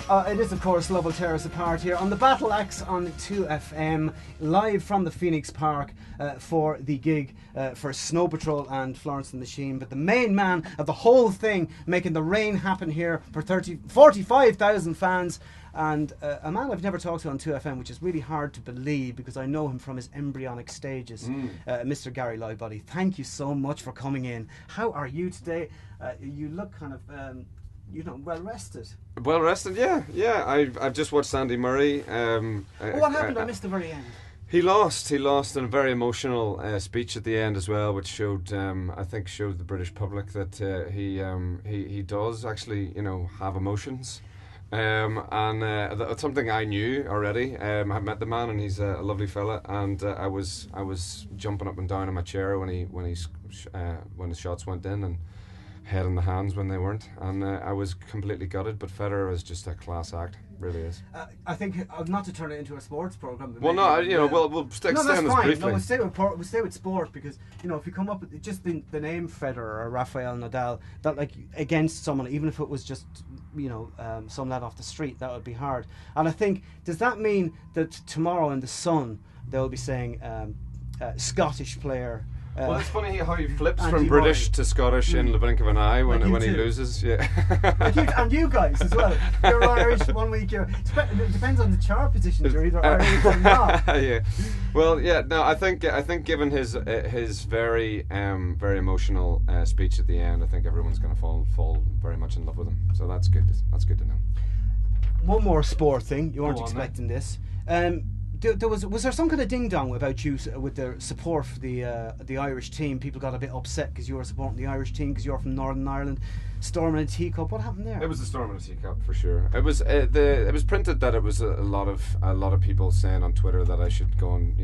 It is, of course, Lovell Terrace apart here on the Battle Axe on 2FM, live from the Phoenix Park for the gig for Snow Patrol and Florence and the Machine. But the main man of the whole thing, making the rain happen here for 45,000 fans, and a man I've never talked to on 2FM, which is really hard to believe because I know him from his embryonic stages, Mr. Gary Lightbody. Thank you so much for coming in. How are you today? You look kind of... well rested. Well rested, yeah. I've just watched Andy Murray. What happened? I missed the very end. He lost in a very emotional speech at the end as well, which showed, I think, showed the British public that he does actually, have emotions. That's something I knew already. I've met the man, and he's a lovely fella. And I was jumping up and down in my chair when the shots went in, and head in the hands when they weren't, and I was completely gutted. But Federer is just a class act, really is. I think not to turn it into a sports program. Well, no, we'll extend this briefly. No, we'll stay with sport because if you come up with just the name Federer or Rafael Nadal, that like against someone, even if it was just some lad off the street, that would be hard. And I think, does that mean that tomorrow in the Sun they'll be saying Scottish player? Well, it's funny how he flips from British to Scottish in the blink of an eye when he loses. Yeah, and you guys as well. You're Irish 1 week. It depends on the chart positions. You're either Irish or not. Yeah. Well, yeah. No, I think given his very very emotional speech at the end, I think everyone's going to fall very much in love with him. So that's good. That's good to know. One more sport thing. You weren't expecting this. Was there some kind of ding dong about you with the support for the Irish team? People got a bit upset because you were supporting the Irish team because you're from Northern Ireland. Storm in a teacup. What happened there? It was the storm in a teacup for sure. It was it was printed that it was a lot of people saying on Twitter that I should go and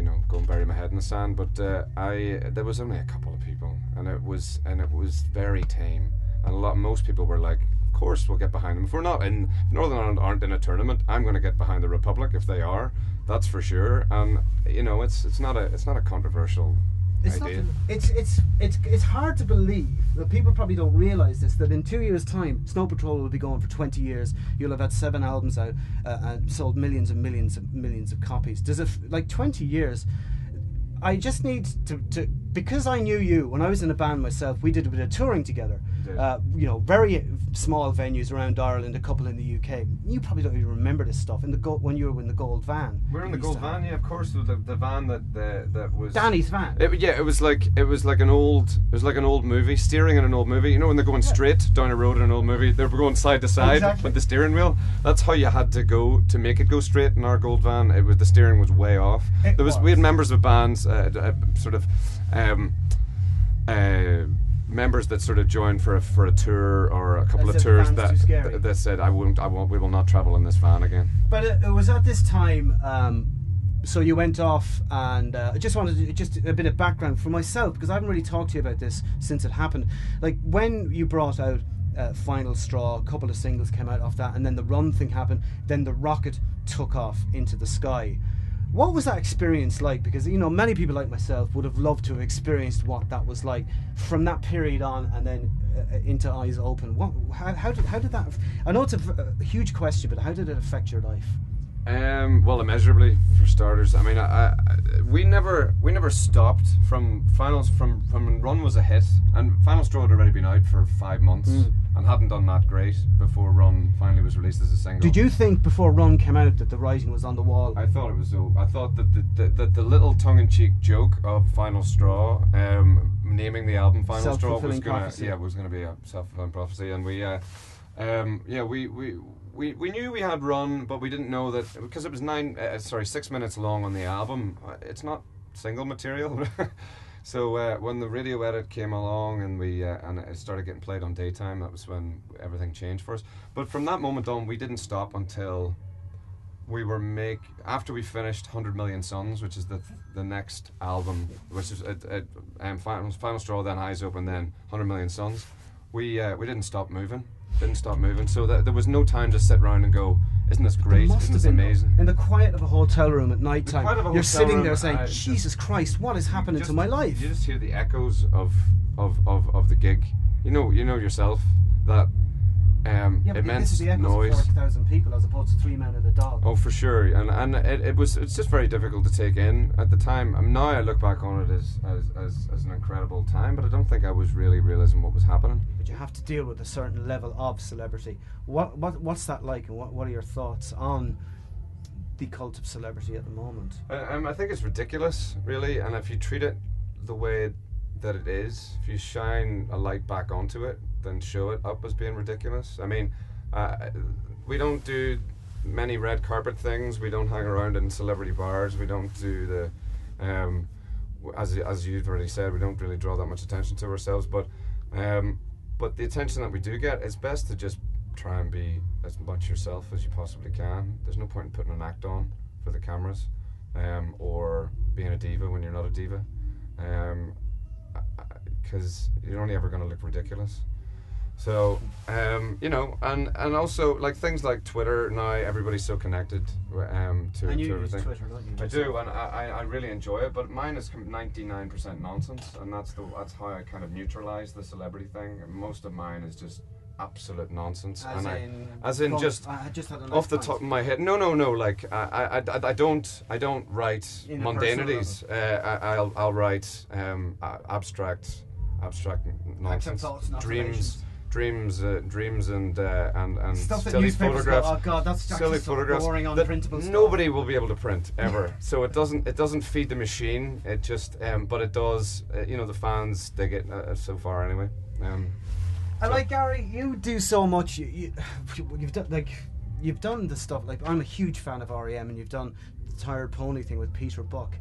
bury my head in the sand. But there was only a couple of people, and it was very tame. And most people were like, of course we'll get behind them. If Northern Ireland aren't in a tournament, I'm going to get behind the Republic if they are. That's for sure. And it's not a controversial idea. It's hard to believe that people probably don't realise this, that in 2 years' time Snow Patrol will be going for 20 years. You'll have had 7 albums out and sold millions and millions of copies. Does it 20 years? I just need to because I knew you when I was in a band myself. We did a bit of touring together. Very small venues around Ireland, a couple in the UK. You probably don't even remember this stuff when you were in the gold van. We're in the gold van, yeah, of course. The van that was Danny's van. It was like an old movie, steering in an old movie. When they're going straight down a road in an old movie, they were going side to side with the steering wheel. That's how you had to go to make it go straight in our gold van. The steering was way off. We had members of bands, members that sort of joined for a tour or a couple of tours that said we will not travel in this van again. But it was at this time. So you went off, and I just wanted just a bit of background for myself because I haven't really talked to you about this since it happened. Like when you brought out Final Straw, a couple of singles came out off that, and then the Run thing happened. Then the rocket took off into the sky. What was that experience like? Because many people like myself would have loved to have experienced what that was like from that period on, and then into Eyes Open. How did that? I know it's a huge question, but how did it affect your life? Well, immeasurably, for starters. I mean, we never stopped from finals. From when Run was a hit, and Final Straw had already been out for 5 months and hadn't done that great before Run finally was released as a single. Did you think before Run came out that the writing was on the wall? I thought it was. I thought that the little tongue-in-cheek joke of Final Straw, naming the album Final Straw, was going to be a self-fulfilling prophecy, and we knew we had Run, but we didn't know that because it was 6 minutes long on the album. It's not single material. So when the radio edit came along and and it started getting played on daytime, that was when everything changed for us. But from that moment on, we didn't stop until we were after we finished 100 Million Suns, which is the next album, which is Final Straw, then Eyes Open, then 100 Million Suns. We didn't stop moving. So there was no time to sit around and go, isn't this great? Isn't this amazing? In the quiet of a hotel room at night time, you're sitting there saying, Jesus Christ, what is happening to my life? You just hear the echoes of the gig. You know yourself that Yeah, but immense this is the echoes noise. of 40,000 people as opposed to 3 men and a dog. Oh, for sure, and it's just very difficult to take in at the time. Now I look back on it as an incredible time, but I don't think I was really realizing what was happening. But you have to deal with a certain level of celebrity. What's that like, and what are your thoughts on the cult of celebrity at the moment? I think it's ridiculous, really, and if you treat it the way that it is, if you shine a light back onto it, then show it up as being ridiculous. I mean, we don't do many red carpet things. We don't hang around in celebrity bars. We don't do the, as you've already said, we don't really draw that much attention to ourselves. But the attention that we do get, it's best to just try and be as much yourself as you possibly can. There's no point in putting an act on for the cameras, or being a diva when you're not a diva, because you're only ever going to look ridiculous. So, you know, and also like things like Twitter now, everybody's so connected to And you use everything. Twitter, don't you? I do, and I really enjoy it, but mine is 99% nonsense, and that's how I kind of neutralize the celebrity thing. And most of mine is just absolute nonsense, As and in I just had a nice off the pint. top of my head. No. Like I don't write In a mundanities. I'll write abstract nonsense, thoughts and dreams, and Stuff that silly newspapers photographs. Go, oh God, that's Silly just so photographs boring, that unprintable stuff. nobody will be able to print ever. So it doesn't feed the machine. It just but it does. You know, the fans dig it so far anyway. I like, Gary, you do so much. You've done the stuff. Like, I'm a huge fan of REM, and you've done the Tired Pony thing with Peter Buck.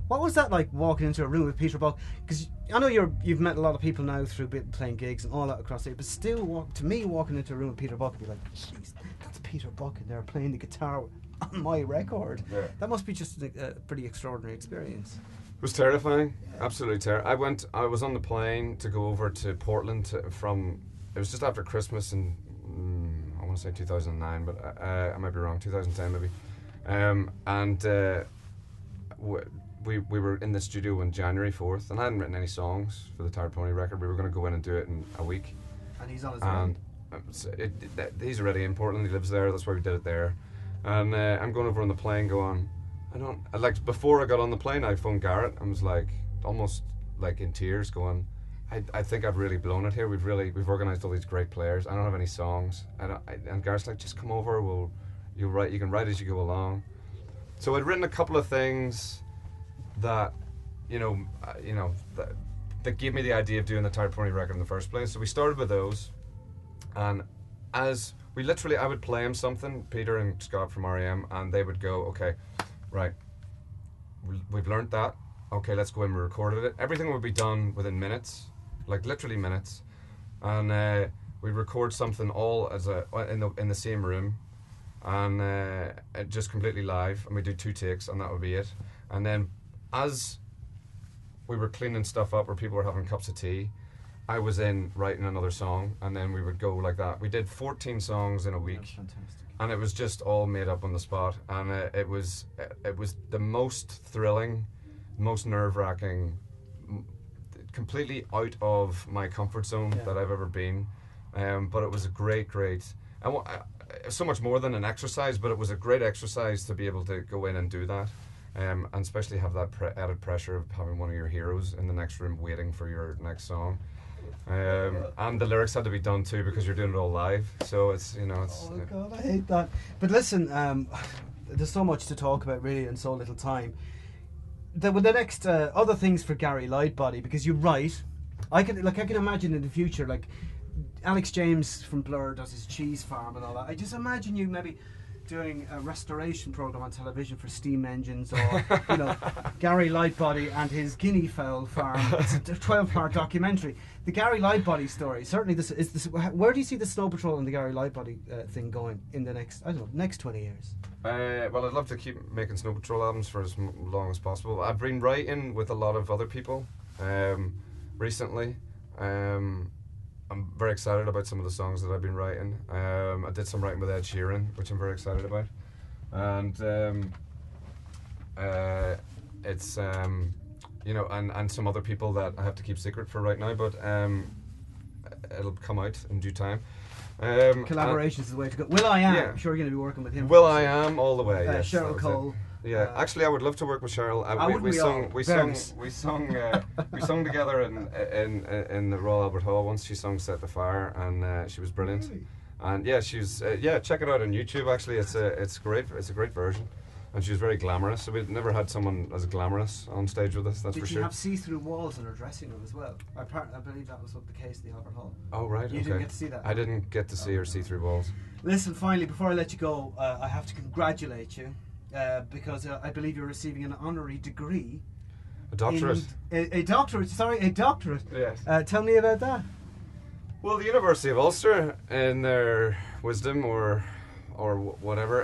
What was that like, walking into a room with Peter Buck? Because I know you've met a lot of people now through playing gigs and all that across there, but still, to me, walking into a room with Peter Buck, would be like, jeez, that's Peter Buck in there playing the guitar on my record. Yeah. That must be just a pretty extraordinary experience. It was terrifying, absolutely terrifying. I was on the plane to go over to Portland it was just after Christmas in, I want to say 2009, but I might be wrong, 2010 maybe. We were in the studio on January 4th, and I hadn't written any songs for the Tired Pony record. We were going to go in and do it in a week. And he's on his And he's already in Portland, he lives there, that's why we did it there. And I'm going over on the plane going, before I got on the plane, I phoned Garrett and was like, almost like in tears, going, I think I've really blown it here. We've organised all these great players. I don't have any songs. And Garrett's like, just come over. You can write as you go along. So I'd written a couple of things that, that gave me the idea of doing the Tired Pony record in the first place. So we started with those, and as I would play him something, Peter and Scott from REM, and they would go, okay, right, we've learnt that. Okay, let's go in. We recorded it. Everything would be done within minutes. Like literally minutes, and we record something all in the same room, and just completely live, and we do 2 takes, and that would be it. And then as we were cleaning stuff up, or people were having cups of tea, I was in writing another song, and then we would go like that. We did 14 songs in a week. That's fantastic. And it was just all made up on the spot, and it was the most thrilling, most nerve-wracking, completely out of my comfort zone that I've ever been, but it was a great so much more than an exercise, but it was a great exercise to be able to go in and do that, and especially have that added pressure of having one of your heroes in the next room waiting for your next song, and the lyrics had to be done too because you're doing it all live, so it's oh God, I hate that. But listen, there's so much to talk about really in so little time. The next other things for Gary Lightbody, because you write. I can imagine in the future, like Alex James from Blur does his cheese farm and all that. I just imagine you maybe doing a restoration program on television for steam engines, or Gary Lightbody and his guinea fowl farm. It's a 12-part documentary. The Gary Lightbody story. Certainly, this is this. Where do you see the Snow Patrol and the Gary Lightbody thing going in the next 20 years? Well, I'd love to keep making Snow Patrol albums for as long as possible. I've been writing with a lot of other people recently. I'm very excited about some of the songs that I've been writing. I did some writing with Ed Sheeran, which I'm very excited about. And it's and some other people that I have to keep secret for right now. But it'll come out in due time. Collaborations is the way to go. Will I Am? Yeah. I'm sure you're going to be working with him. Will I Am all the way. Yes, Cheryl Cole. Yeah, actually, I would love to work with Cheryl. We sung together in the Royal Albert Hall once. She sung "Set the Fire," and she was brilliant. Really? And yeah, she's check it out on YouTube. Actually, it's great. It's a great version, and she was very glamorous. So we've never had someone as glamorous on stage with us. That's for sure. Did she have see-through walls in her dressing room as well? I believe that was the case at the Albert Hall. Oh right, You didn't get to see that. I didn't get to see her see-through walls. Listen, finally, before I let you go, I have to congratulate you because I believe you're receiving an honorary degree. A doctorate. A doctorate. Sorry, a doctorate. Yes. Tell me about that. Well, the University of Ulster, in their wisdom or whatever,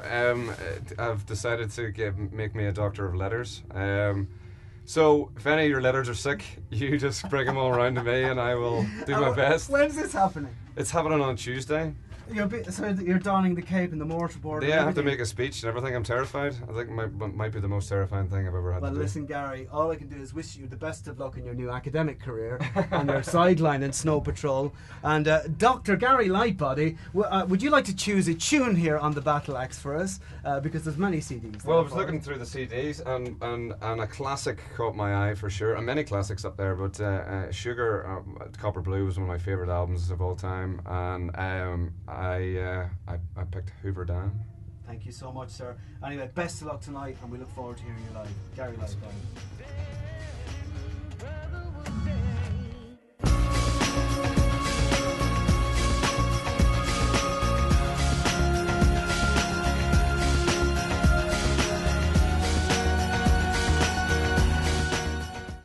have decided to make me a Doctor of Letters. So if any of your letters are sick, you just bring them all around to me, and I will do my best. When's this happening? It's happening on Tuesday. So you're donning the cape and the mortarboard. Yeah, I have to make a speech and everything. I'm terrified. I think it might be the most terrifying thing I've ever had to do. Well, listen, Gary, all I can do is wish you the best of luck in your new academic career and your sideline in Snow Patrol. And Dr. Gary Lightbody, would you like to choose a tune here on the Battle Axe for us? Because there's many CDs. Well, I was looking through the CDs and a classic caught my eye for sure. And many classics up there, but Sugar, Copper Blue was one of my favourite albums of all time. And I picked Hoover Dam. Thank you so much, sir. Anyway, best of luck tonight, and we look forward to hearing you live. Gary Lightbody.